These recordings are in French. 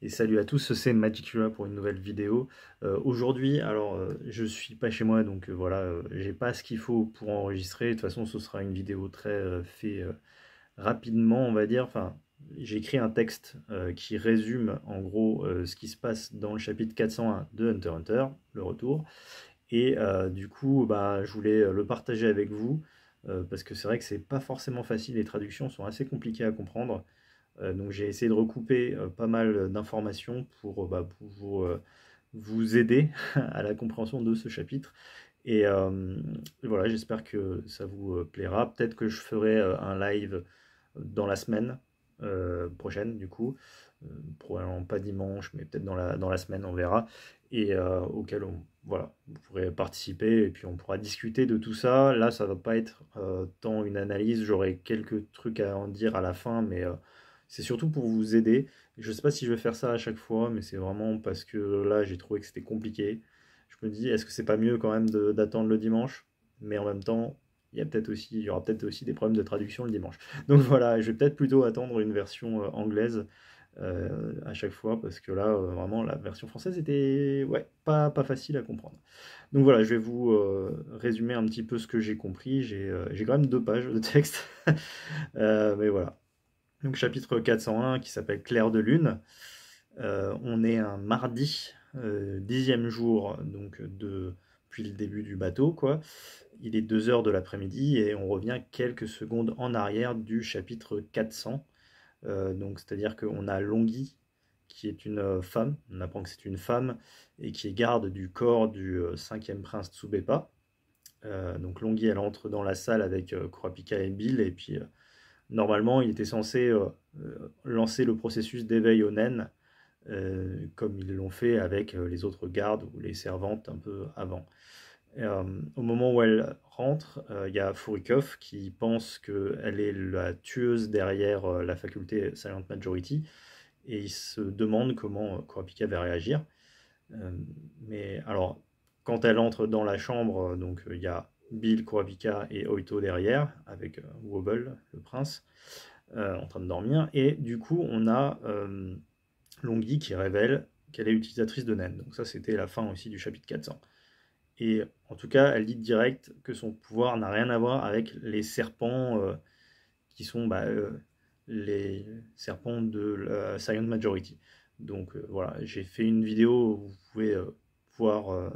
Et salut à tous, c'est Magicula pour une nouvelle vidéo. Aujourd'hui, alors je suis pas chez moi, donc voilà, j'ai pas ce qu'il faut pour enregistrer. De toute façon, ce sera une vidéo très fait rapidement, on va dire. Enfin, j'ai écrit un texte qui résume en gros ce qui se passe dans le chapitre 401 de Hunter x Hunter, le retour. Et du coup, bah, je voulais le partager avec vous parce que c'est vrai que c'est pas forcément facile. Les traductions sont assez compliquées à comprendre. Donc j'ai essayé de recouper pas mal d'informations pour vous aider à la compréhension de ce chapitre. Et voilà, j'espère que ça vous plaira. Peut-être que je ferai un live dans la semaine prochaine, du coup. Probablement pas dimanche, mais peut-être dans la semaine, on verra. Et auquel voilà, vous pourrez participer et puis on pourra discuter de tout ça. Là, ça va pas être tant une analyse, j'aurai quelques trucs à en dire à la fin, mais c'est surtout pour vous aider. Je sais pas si je vais faire ça à chaque fois, mais c'est vraiment parce que là, j'ai trouvé que c'était compliqué. Je me dis, est-ce que c'est pas mieux quand même d'attendre le dimanche? Mais en même temps, il y aura peut-être aussi des problèmes de traduction le dimanche. Donc voilà, je vais peut-être plutôt attendre une version anglaise à chaque fois parce que là, vraiment, la version française était ouais, pas facile à comprendre. Donc voilà, je vais vous résumer un petit peu ce que j'ai compris. J'ai quand même 2 pages de texte, mais voilà. Donc chapitre 401 qui s'appelle Clair de lune. On est un mardi, 10e jour donc depuis le début du bateau, quoi. Il est 2 heures de l'après-midi et on revient quelques secondes en arrière du chapitre 400. Donc c'est-à-dire qu'on a Longhi qui est une femme, on apprend que c'est une femme et qui est garde du corps du 5e prince Tsubepa. Donc Longhi elle entre dans la salle avec Kurapika et Bill et puis normalement il était censé lancer le processus d'éveil au Nen comme ils l'ont fait avec les autres gardes ou les servantes un peu avant. Au moment où elle rentre, il y a Furikov qui pense qu'elle est la tueuse derrière la faculté Silent Majority et il se demande comment Kurapika va réagir. Mais alors, quand elle entre dans la chambre, donc il y a Bill, Kurapika et Oito derrière, avec Wobble, le prince, en train de dormir. Et du coup, on a Longhi qui révèle qu'elle est utilisatrice de Nen. Donc ça, c'était la fin aussi du chapitre 400. Et en tout cas, elle dit direct que son pouvoir n'a rien à voir avec les serpents qui sont les serpents de la Silent Majority. Donc voilà, j'ai fait une vidéo où vous pouvez voir,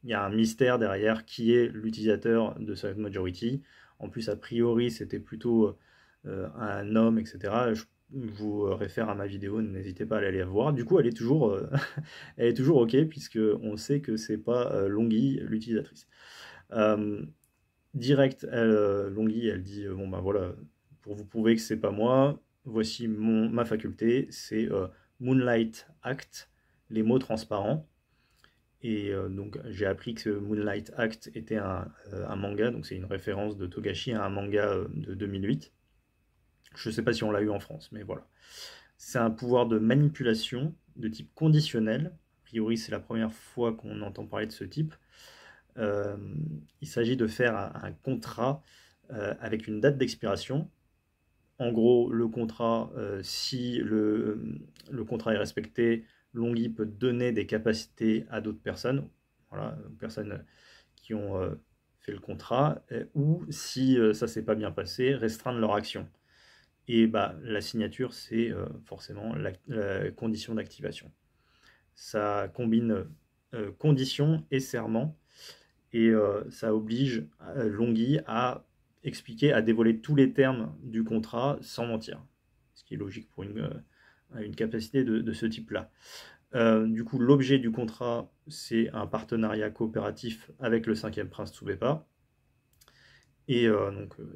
il y a un mystère derrière qui est l'utilisateur de Silent Majority. En plus, a priori, c'était plutôt un homme, etc. Je vous réfère à ma vidéo, n'hésitez pas à aller la voir. Du coup, elle est toujours, elle est toujours OK, puisque on sait que c'est pas Longhi l'utilisatrice. Euh, Direct, Longhi, elle dit bon ben voilà, pour vous prouver que c'est pas moi, voici ma faculté, c'est Moonlight Act, les mots transparents. Et donc j'ai appris que Moonlight Act était un manga, donc c'est une référence de Togashi à un manga de 2008. Je ne sais pas si on l'a eu en France, mais voilà. C'est un pouvoir de manipulation de type conditionnel. A priori, c'est la première fois qu'on entend parler de ce type. Euh, il s'agit de faire un contrat avec une date d'expiration. En gros, le contrat, si le contrat est respecté, Longhi peut donner des capacités à d'autres personnes, voilà, personnes qui ont fait le contrat, ou si ça s'est pas bien passé, restreindre leur action. Et bah, la signature, c'est forcément la condition d'activation. Ça combine condition et serment, et ça oblige Longhi à expliquer, à dévoiler tous les termes du contrat sans mentir. Ce qui est logique pour une capacité de ce type-là. Du coup, l'objet du contrat, c'est un partenariat coopératif avec le 5e prince Tsubepa. Et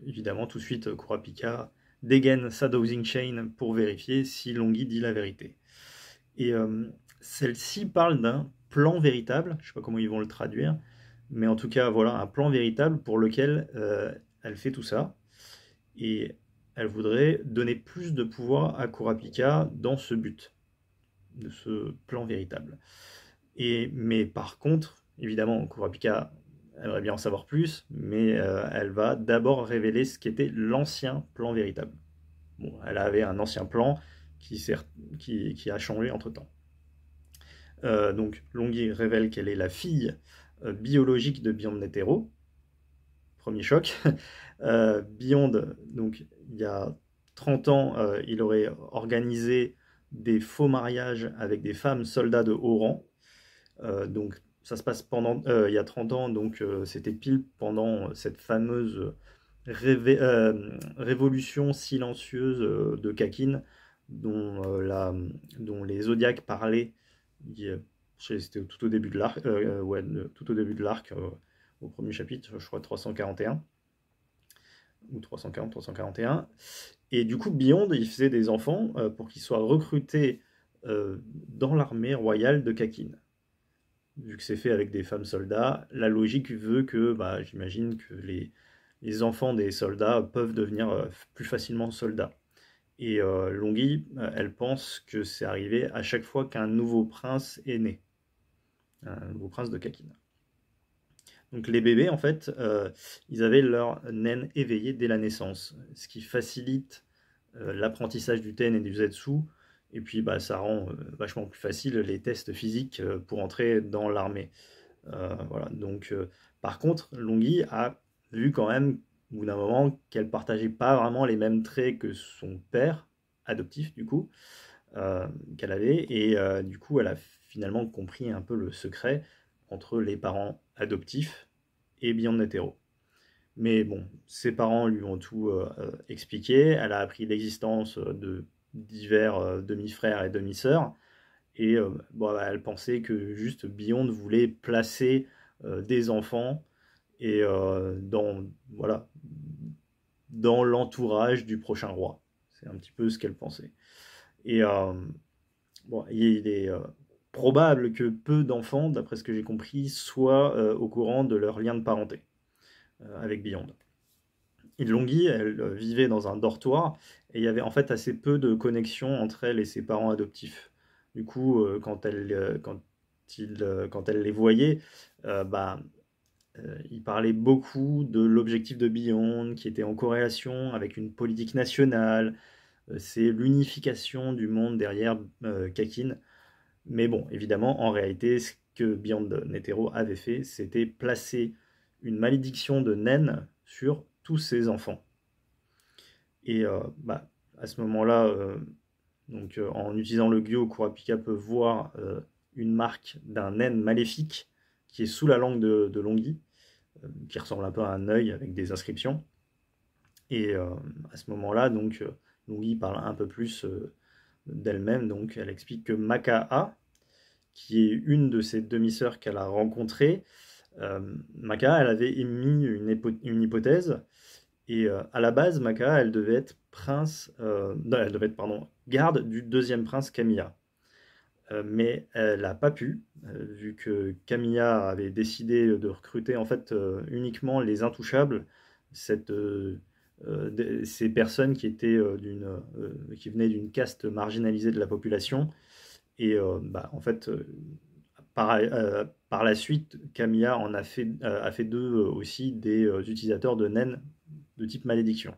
évidemment, tout de suite, Kurapika dégaine sa dowsing chain pour vérifier si Longhi dit la vérité. Et celle-ci parle d'un plan véritable, je ne sais pas comment ils vont le traduire, mais en tout cas, voilà, un plan véritable pour lequel elle fait tout ça. Et elle voudrait donner plus de pouvoir à Kurapika dans ce but, de ce plan véritable. Mais par contre, évidemment, Kurapika aimerait bien en savoir plus, mais elle va d'abord révéler ce qu'était l'ancien plan véritable. Bon, elle avait un ancien plan, qui a changé entre-temps. Donc Longhi révèle qu'elle est la fille biologique de Beyond Netero. Premier choc. Beyond, donc il y a 30 ans, il aurait organisé des faux mariages avec des femmes soldats de haut rang. Donc ça se passe pendant il y a 30 ans, donc c'était pile pendant cette fameuse révolution silencieuse de Kakin, dont les Zodiacs parlaient. C'était tout au début de l'arc, ouais, tout au début de l'arc, au premier chapitre, je crois 341 ou 340, 341. Et du coup, Beyond, il faisait des enfants pour qu'ils soient recrutés dans l'armée royale de Kakin. Vu que c'est fait avec des femmes soldats, la logique veut que, bah, j'imagine que les enfants des soldats peuvent devenir plus facilement soldats. Et Longhi, elle pense que c'est arrivé à chaque fois qu'un nouveau prince est né, un nouveau prince de Kakin. Donc les bébés, en fait, ils avaient leur naine éveillée dès la naissance, ce qui facilite l'apprentissage du ten et du zetsu, et puis bah, ça rend vachement plus facile les tests physiques pour entrer dans l'armée. Voilà. Donc, par contre, Longhi a vu quand même, au bout d'un moment, qu'elle partageait pas vraiment les mêmes traits que son père adoptif, du coup, qu'elle avait, et du coup, elle a finalement compris un peu le secret entre les parents adoptifs et Beyond Netero. Mais bon, ses parents lui ont tout expliqué. Elle a appris l'existence de divers demi-frères et demi-sœurs. Et bon, elle pensait que juste Beyond voulait placer des enfants et voilà, dans l'entourage du prochain roi. C'est un petit peu ce qu'elle pensait. Et bon, il est probable que peu d'enfants, d'après ce que j'ai compris, soient au courant de leur lien de parenté avec Beyond. Et Longhi, elle vivait dans un dortoir et il y avait en fait assez peu de connexion entre elle et ses parents adoptifs. Du coup, quand elle les voyait, bah, il parlait beaucoup de l'objectif de Beyond qui était en corrélation avec une politique nationale. C'est l'unification du monde derrière Kakin. Mais bon, évidemment, en réalité, ce que Beyond Netero avait fait, c'était placer une malédiction de naine sur tous ses enfants. Et bah, à ce moment-là, en utilisant le Gyo, Kurapika peut voir une marque d'un naine maléfique qui est sous la langue de Longhi, qui ressemble un peu à un œil avec des inscriptions. Et à ce moment-là, donc, Longhi parle un peu plus d'elle-même. Donc, elle explique que Maka'a, qui est une de ses demi-sœurs qu'elle a rencontrées, Maka'a, elle avait émis une hypothèse. Et à la base, Maka'a, elle devait être elle devait être, pardon, garde du deuxième prince Kamiya. Mais elle n'a pas pu, vu que Kamiya avait décidé de recruter en fait uniquement les intouchables, ces personnes qui étaient qui venaient d'une caste marginalisée de la population. Et bah, en fait, par la suite, Kamiya a fait d'eux aussi des utilisateurs de naines de type malédiction.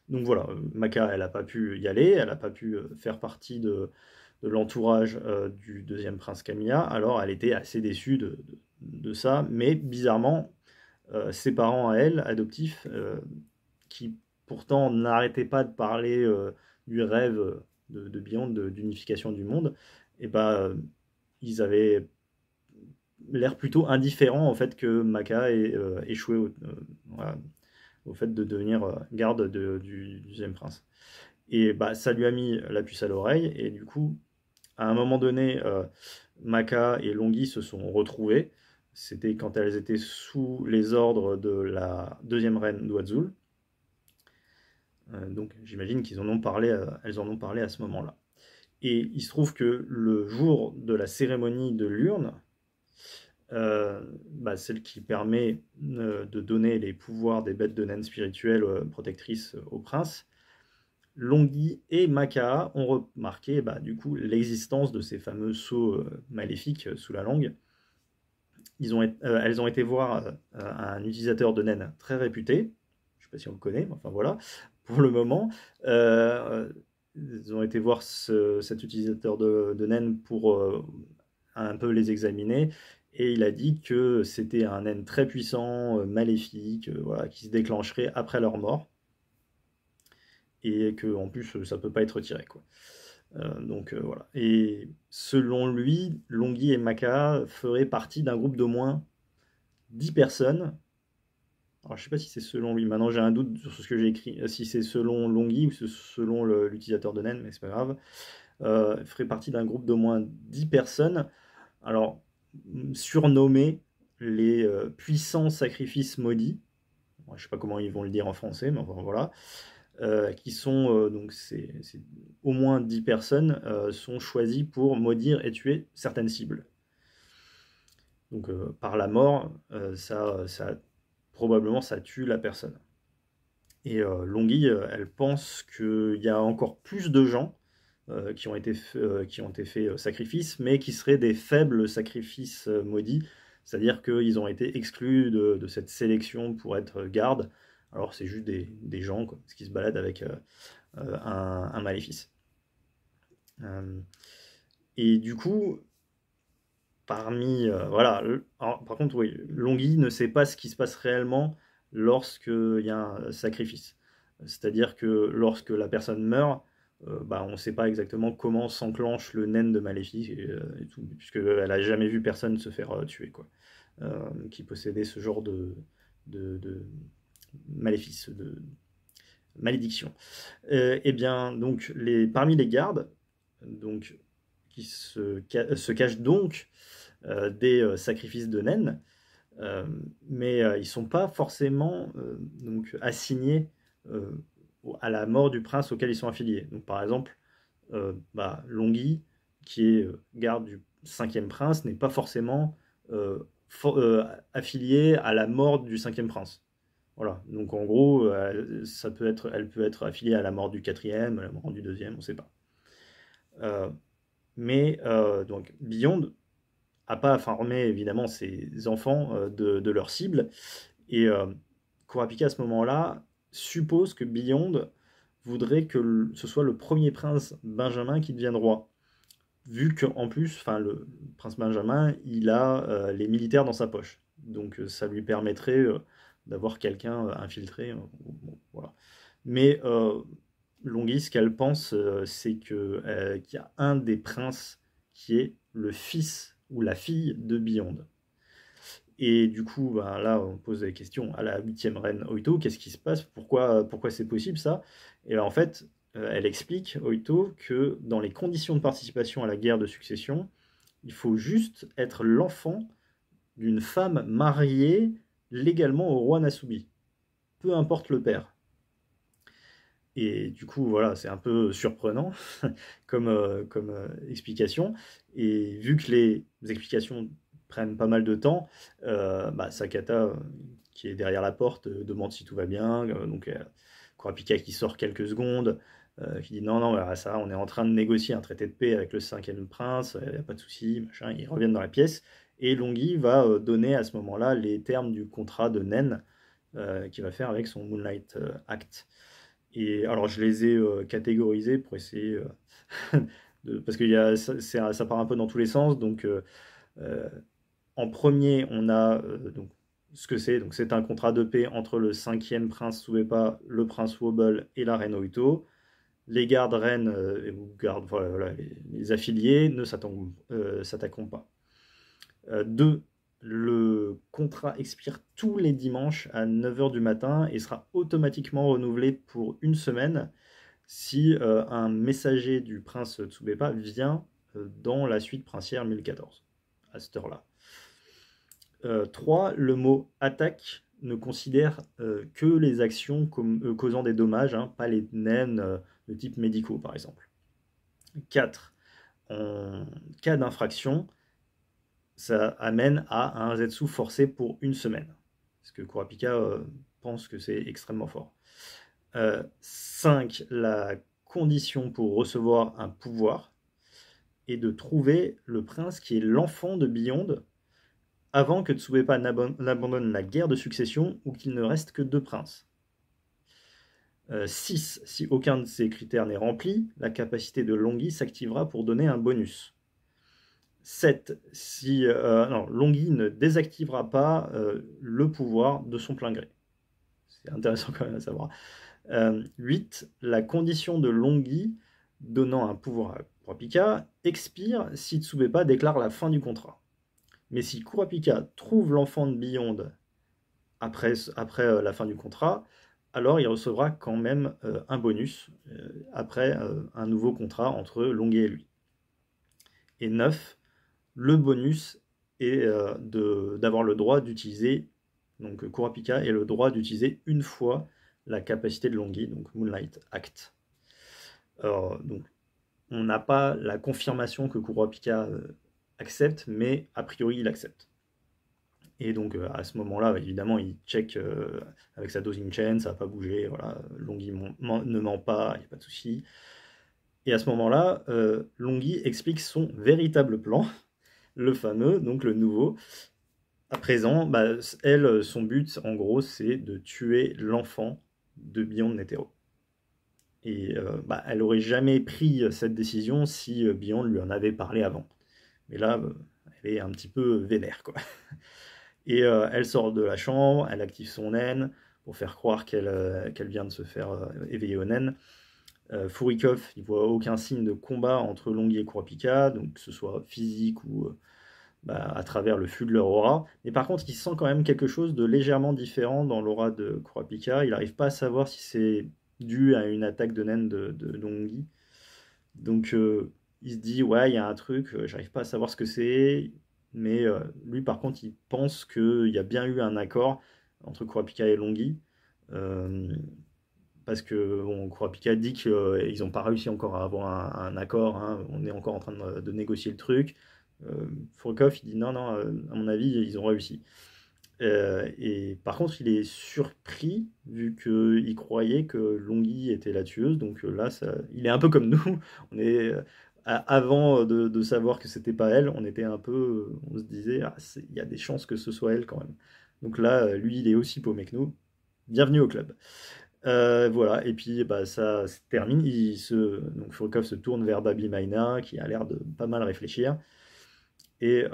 Donc voilà, Maka, elle n'a pas pu y aller, elle n'a pas pu faire partie de l'entourage du deuxième prince Kamiya, alors elle était assez déçue de ça, mais bizarrement, ses parents à elle, adoptifs, qui pourtant n'arrêtaient pas de parler du rêve de Beyond, d'unification du monde, et bah, ils avaient l'air plutôt indifférents en fait que Maka ait échoué voilà, au fait de devenir garde du deuxième prince. Et bah, ça lui a mis la puce à l'oreille, et du coup, à un moment donné, Maka et Longhi se sont retrouvés. C'était quand elles étaient sous les ordres de la deuxième reine d'Uazul. Donc j'imagine elles en ont parlé à ce moment-là. Et il se trouve que le jour de la cérémonie de l'urne, bah, celle qui permet de donner les pouvoirs des bêtes de naines spirituelles protectrices au prince, Longhi et Maka'a ont remarqué bah, du coup l'existence de ces fameux sceaux maléfiques sous la langue. Elles ont été voir un utilisateur de naines très réputé, je ne sais pas si on le connaît, mais enfin voilà, pour le moment, ils ont été voir cet utilisateur de naine pour un peu les examiner, et il a dit que c'était un naine très puissant, maléfique, voilà, qui se déclencherait après leur mort, et que en plus ça peut pas être retiré, quoi. Voilà. Et selon lui, Longhi et Maka feraient partie d'un groupe d'au moins 10 personnes. Alors je sais pas si c'est selon lui, maintenant j'ai un doute sur ce que j'ai écrit, si c'est selon Longhi ou selon l'utilisateur de naine, mais c'est pas grave. Ferait partie d'un groupe d'au moins 10 personnes. Alors, surnommés les puissants sacrifices maudits. Je sais pas comment ils vont le dire en français, mais enfin voilà. Qui sont, donc c'est au moins 10 personnes, sont choisies pour maudire et tuer certaines cibles. Donc par la mort, probablement ça tue la personne. Et Longhi, elle pense qu'il y a encore plus de gens qui ont été faits sacrifices, mais qui seraient des faibles sacrifices maudits, c'est-à-dire qu'ils ont été exclus de cette sélection pour être garde. Alors c'est juste des gens quoi, qui se baladent avec un maléfice. Et du coup, voilà. Alors, par contre, oui, Longhi ne sait pas ce qui se passe réellement lorsqu'il y a un sacrifice. C'est-à-dire que lorsque la personne meurt, bah, on ne sait pas exactement comment s'enclenche le naine de Maléfique et tout, puisqu'elle n'a jamais vu personne se faire tuer, quoi, qui possédait ce genre de maléfice, de malédiction. Et bien, donc, parmi les gardes, donc, qui se cachent donc des sacrifices de naines, mais ils ne sont pas forcément donc, assignés à la mort du prince auquel ils sont affiliés. Donc, par exemple, Longhi, qui est garde du 5e prince, n'est pas forcément affilié à la mort du 5e prince. Voilà, donc en gros, elle peut être affiliée à la mort du 4e, à la mort du 2e, on ne sait pas. Donc Beyond n'a pas informé évidemment ses enfants de leur cible, et Kurapika à ce moment-là suppose que Beyond voudrait que ce soit le premier prince Benjamin qui devienne roi, vu qu'en plus, le prince Benjamin, il a les militaires dans sa poche, donc ça lui permettrait d'avoir quelqu'un infiltré, bon, voilà. Mais Longhi, ce qu'elle pense, c'est qu'il y a un des princes qui est le fils ou la fille de Beyond. Et du coup, là, on pose la question à la 8e reine Oito, qu'est-ce qui se passe? Pourquoi c'est possible ça? Et en fait, elle explique, Oito, que dans les conditions de participation à la guerre de succession, il faut juste être l'enfant d'une femme mariée légalement au roi Nasubi, peu importe le père. Et du coup, voilà, c'est un peu surprenant comme explication. Et vu que les explications prennent pas mal de temps, Sakata, qui est derrière la porte, demande si tout va bien. Donc, Kurapika qui sort quelques secondes, qui dit non, non, ça, on est en train de négocier un traité de paix avec le 5e prince, il n'y a pas de souci, machin. Ils reviennent dans la pièce. Et Longhi va donner à ce moment-là les termes du contrat de Nen qu'il va faire avec son Moonlight Act. Et alors, je les ai catégorisés pour essayer parce que ça part un peu dans tous les sens. Donc, en premier, on a donc ce que c'est. Donc, c'est un contrat de paix entre le 5e prince Subepa, le prince Wobble et la reine Oito. Les gardes reines ou gardes, voilà, les affiliés ne s'attaqueront pas. 2. Le contrat expire tous les dimanches à 9h du matin et sera automatiquement renouvelé pour une semaine si un messager du prince Tsubepa vient dans la suite princière 1014, à cette heure-là. 3. Le mot attaque ne considère que les actions causant des dommages, hein, pas les naines de type médicaux par exemple. 4. En cas d'infraction, ça amène à un Zetsu forcé pour une semaine. Parce que Kurapika pense que c'est extrêmement fort. 5. La condition pour recevoir un pouvoir est de trouver le prince qui est l'enfant de Beyond avant que Tsubepa n'abandonne la guerre de succession ou qu'il ne reste que 2 princes. 6. Si aucun de ces critères n'est rempli, la capacité de Longhi s'activera pour donner un bonus. 7. Si non, Longhi ne désactivera pas le pouvoir de son plein gré. C'est intéressant quand même à savoir. 8. La condition de Longhi donnant un pouvoir à Kurapika expire si Tsubeba déclare la fin du contrat. Mais si Kurapika trouve l'enfant de Beyond après la fin du contrat, alors il recevra quand même un bonus après un nouveau contrat entre Longhi et lui. Et 9. Le bonus est d'avoir le droit d'utiliser, donc Kurapika ait le droit d'utiliser une fois la capacité de Longhi, donc Moonlight Act. Alors, donc, on n'a pas la confirmation que Kurapika accepte, mais a priori il accepte. Et donc à ce moment-là, évidemment, il check avec sa dosing chain, ça n'a pas bougé, voilà, Longhi ne ment pas, il n'y a pas de souci. Et à ce moment-là, Longhi explique son véritable plan, le fameux, donc le nouveau. À présent, bah, elle, son but, en gros, c'est de tuer l'enfant de Beyond Netero. Et bah, elle aurait jamais pris cette décision si Beyond lui en avait parlé avant. Mais là, elle est un petit peu vénère, quoi. Et elle sort de la chambre, elle active son naine pour faire croire qu'elle vient de se faire éveiller au naine. Furikov, il voit aucun signe de combat entre Longhi et Kurapika, donc que ce soit physique ou à travers le flux de leur aura. Mais par contre, il sent quand même quelque chose de légèrement différent dans l'aura de Kurapika. Il n'arrive pas à savoir si c'est dû à une attaque de naine de Longhi. Donc il se dit, ouais, il y a un truc, j'arrive pas à savoir ce que c'est. Mais lui, par contre, il pense qu'il y a bien eu un accord entre Kurapika et Longhi. Parce que bon, Kurapika dit qu'ils n'ont pas réussi encore à avoir un accord, hein, on est encore en train de négocier le truc. Furikov, il dit non, non, à mon avis, ils ont réussi. Et par contre, il est surpris, vu qu'il croyait que Longhi était la tueuse, donc là, il est un peu comme nous, on est... Avant de savoir que c'était pas elle, on était un peu, on se disait, ah, il y a des chances que ce soit elle quand même. Donc là, lui, il est aussi paumé que nous. Bienvenue au club. Voilà, et puis bah, ça se termine. Donc Furikov se tourne vers Baby Maina, qui a l'air de pas mal réfléchir. Et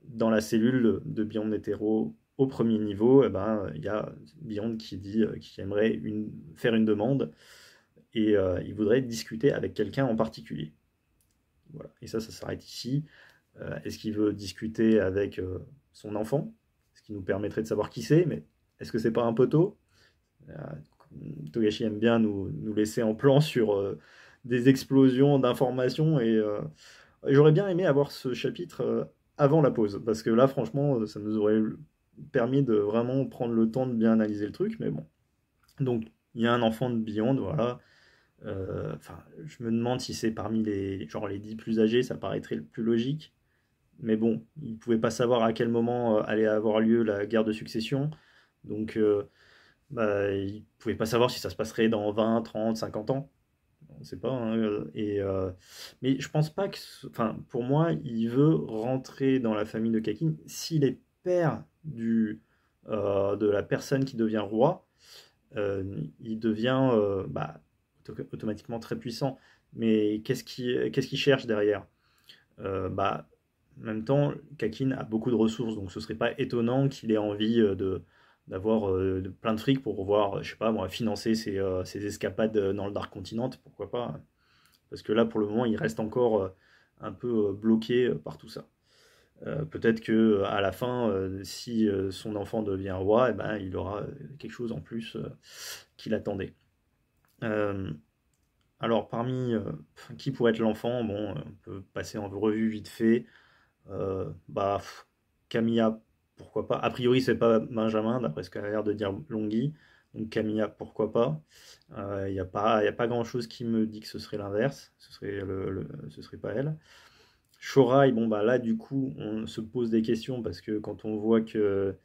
dans la cellule de Beyond Netero, au premier niveau, il y a Beyond qui dit qu'il aimerait faire une demande et il voudrait discuter avec quelqu'un en particulier. Voilà. Et ça s'arrête ici. Est-ce qu'il veut discuter avec son enfant? Ce qui nous permettrait de savoir qui c'est, mais est-ce que c'est pas un poteau? Togashi aime bien nous laisser en plan sur des explosions d'informations et j'aurais bien aimé avoir ce chapitre avant la pause parce que là franchement ça nous aurait permis de vraiment prendre le temps de bien analyser le truc, mais bon. Donc il y a un enfant de Beyond, voilà. Je me demande si c'est parmi les 10 plus âgés, ça paraîtrait le plus logique. Mais bon, il ne pouvait pas savoir à quel moment allait avoir lieu la guerre de succession. Donc il ne pouvait pas savoir si ça se passerait dans 20, 30, 50 ans. On ne sait pas. Hein, mais je pense pas que... Enfin, pour moi, il veut rentrer dans la famille de Kakin. S'il est père de la personne qui devient roi, il devient automatiquement très puissant. Mais qu'est-ce qu'il cherche derrière? En même temps, Kakin a beaucoup de ressources, donc ce serait pas étonnant qu'il ait envie d'avoir plein de fric pour pouvoir, je sais pas, moi, financer ses escapades dans le Dark Continent, pourquoi pas. Hein. Parce que là, pour le moment, il reste encore un peu bloqué par tout ça. Peut-être que à la fin, si son enfant devient roi, eh ben, il aura quelque chose en plus qui l'attendait. Alors, parmi qui pourrait être l'enfant, bon, on peut passer en revue vite fait. Camilla, pourquoi pas. A priori, c'est pas Benjamin, d'après ce qu'a l'air de dire Longhi. Donc Camilla, pourquoi pas. Il n'y a pas grand-chose qui me dit que ce serait l'inverse. Ce serait pas elle. Shorai, bon bah là du coup on se pose des questions parce que quand on voit que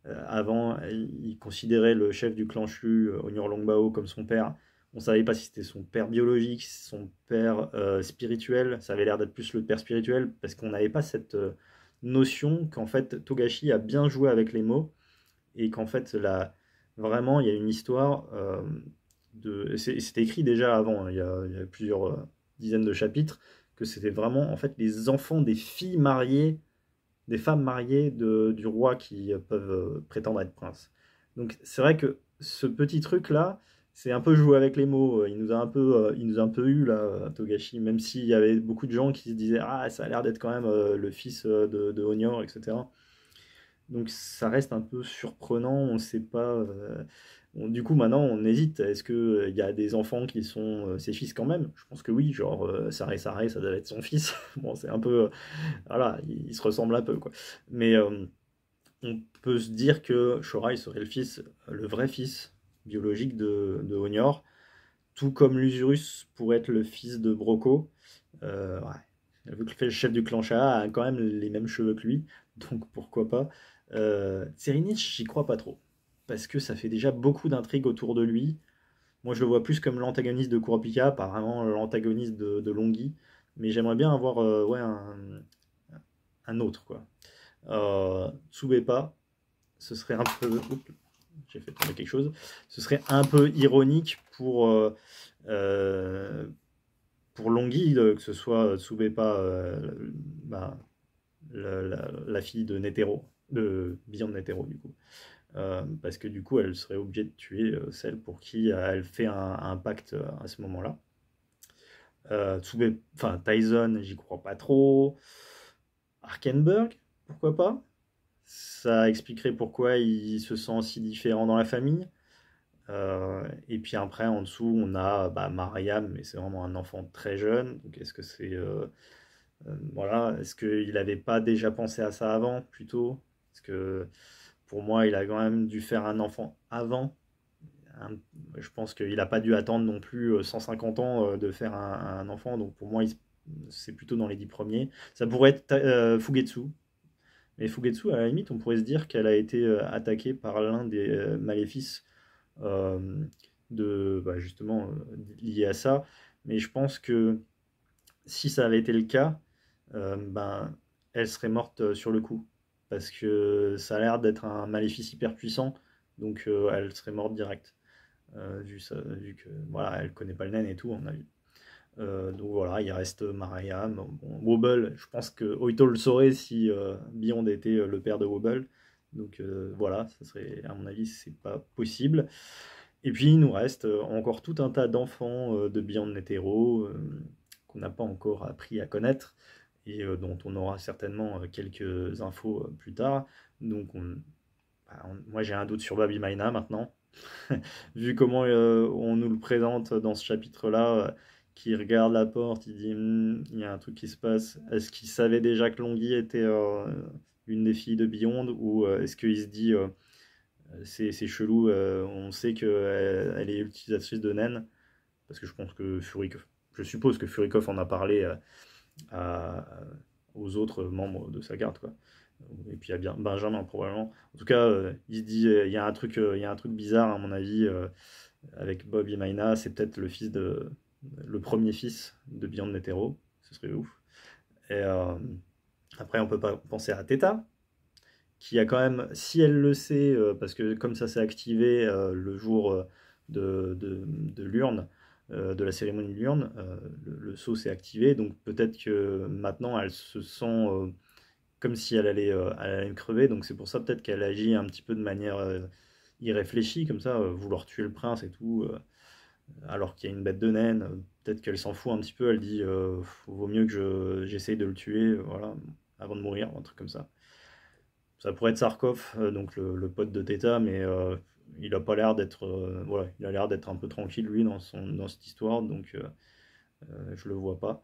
avant il considérait le chef du clan Shu, Onyor Longbao, comme son père, on savait pas si c'était son père biologique, son père spirituel, ça avait l'air d'être plus le père spirituel parce qu'on n'avait pas cette notion qu'en fait Togashi a bien joué avec les mots et qu'en fait vraiment il y a une histoire C'était écrit déjà avant, hein, il y a plusieurs dizaines de chapitres, que c'était vraiment en fait les enfants des filles mariées, des femmes mariées du roi qui peuvent prétendre être princes. Donc c'est vrai que ce petit truc-là, c'est un peu joué avec les mots. Il nous a un peu eu là, Togashi, même s'il y avait beaucoup de gens qui se disaient ah ça a l'air d'être quand même le fils de Honyor, etc. Donc ça reste un peu surprenant, on ne sait pas. Du coup, maintenant, on hésite. Est-ce qu'il y a des enfants qui sont ses fils quand même? Je pense que oui, genre Saré, ça doit être son fils. Bon, c'est un peu. Voilà, ils se ressemblent un peu, quoi. Mais on peut se dire que Shorai serait le fils, le vrai fils biologique de Honyor, tout comme Lusurus pourrait être le fils de Broco. Ouais. Vu que le chef du clan Shah a quand même les mêmes cheveux que lui, donc pourquoi pas. Tserinich, j'y crois pas trop, parce que ça fait déjà beaucoup d'intrigues autour de lui. Moi, je le vois plus comme l'antagoniste de Kurapika, pas vraiment l'antagoniste de Longhi, mais j'aimerais bien avoir ouais, un autre, quoi. Tsubepa, ce serait un peu... Oups, j'ai fait tomber quelque chose. Ce serait un peu ironique euh, pour Longhi, que ce soit Tsubepa, bah, la fille de Netero, de Beyond Netero, du coup. Parce que du coup, elle serait obligée de tuer celle pour qui elle fait un pacte à ce moment-là. Enfin, Tyson, j'y crois pas trop. Arkenberg, pourquoi pas? Ça expliquerait pourquoi il se sent si différent dans la famille. Et puis après, en dessous, on a bah, Mariam, mais c'est vraiment un enfant très jeune. Donc est-ce que c'est voilà, est-ce qu'il n'avait pas déjà pensé à ça avant, plutôt? Parce que pour moi, il a quand même dû faire un enfant avant. Un- je pense qu'il n'a pas dû attendre non plus 150 ans de faire un enfant. Donc pour moi, c'est plutôt dans les 10 premiers. Ça pourrait être Fugetsu. Mais Fugetsu, à la limite, on pourrait se dire qu'elle a été attaquée par l'un des maléfices euh, bah, justement liés à ça. Mais je pense que si ça avait été le cas, ben, elle serait morte sur le coup. Parce que ça a l'air d'être un maléfice hyper puissant, donc elle serait morte direct. Vu que voilà, elle connaît pas le naine et tout, on a vu. Donc voilà, il reste Mariam. Bon, Wobble, je pense que Oito le saurait si Beyond était le père de Wobble. Donc voilà, ça serait, à mon avis, c'est pas possible. Et puis il nous reste encore tout un tas d'enfants de Beyond Netero qu'on n'a pas encore appris à connaître et dont on aura certainement quelques infos plus tard. Donc moi j'ai un doute sur Baby Maina maintenant. Vu comment on nous le présente dans ce chapitre-là, qui regarde la porte, il dit il y a un truc qui se passe. Est-ce qu'il savait déjà que Longhi était une des filles de Beyond ou est-ce qu'il se dit c'est chelou, on sait qu'elle elle est utilisatrice de naine parce que je suppose que Furikov en a parlé à- aux autres membres de sa garde, quoi. Et puis il y a bien Benjamin probablement. En tout cas, il se dit il y a un truc bizarre à mon avis avec Bob Maina, c'est peut-être le premier fils de Beyond Netero, ce serait ouf. Et après, on peut pas penser à Theta, qui a quand même, si elle le sait, parce que comme ça s'est activé le jour de l'urne, de la cérémonie de l'urne, le sceau s'est activé, donc peut-être que maintenant elle se sent comme si elle allait crever, donc c'est pour ça peut-être qu'elle agit un petit peu de manière irréfléchie, comme ça, vouloir tuer le prince et tout, alors qu'il y a une bête de naine, peut-être qu'elle s'en fout un petit peu, elle dit vaut mieux que j'essaye de le tuer, voilà, avant de mourir, un truc comme ça. Ça pourrait être Sarkov, donc le pote de Theta, mais il a pas l'air d'être, voilà, il a l'air d'être un peu tranquille lui dans cette histoire, donc je le vois pas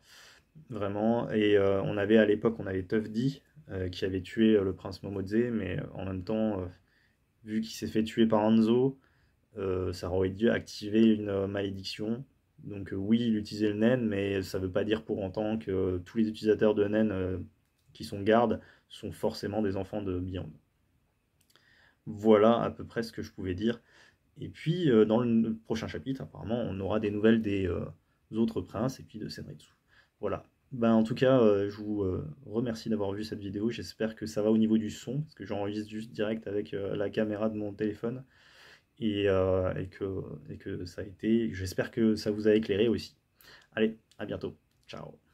vraiment. Et on avait à l'époque, on avait Tuff D qui avait tué le prince Momodze, mais en même temps, vu qu'il s'est fait tuer par Hanzo, ça aurait dû activer une malédiction. Donc oui, il utilisait le naine, mais ça veut pas dire pour autant que tous les utilisateurs de naine qui sont gardes sont forcément des enfants de Beyond. Voilà à peu près ce que je pouvais dire. Et puis dans le prochain chapitre, apparemment, on aura des nouvelles des autres princes et puis de Senritsu. Voilà. Ben, en tout cas, je vous remercie d'avoir vu cette vidéo. J'espère que ça va au niveau du son, parce que j'enregistre juste direct avec la caméra de mon téléphone. et que ça a été, j'espère que ça vous a éclairé aussi. Allez, à bientôt. Ciao.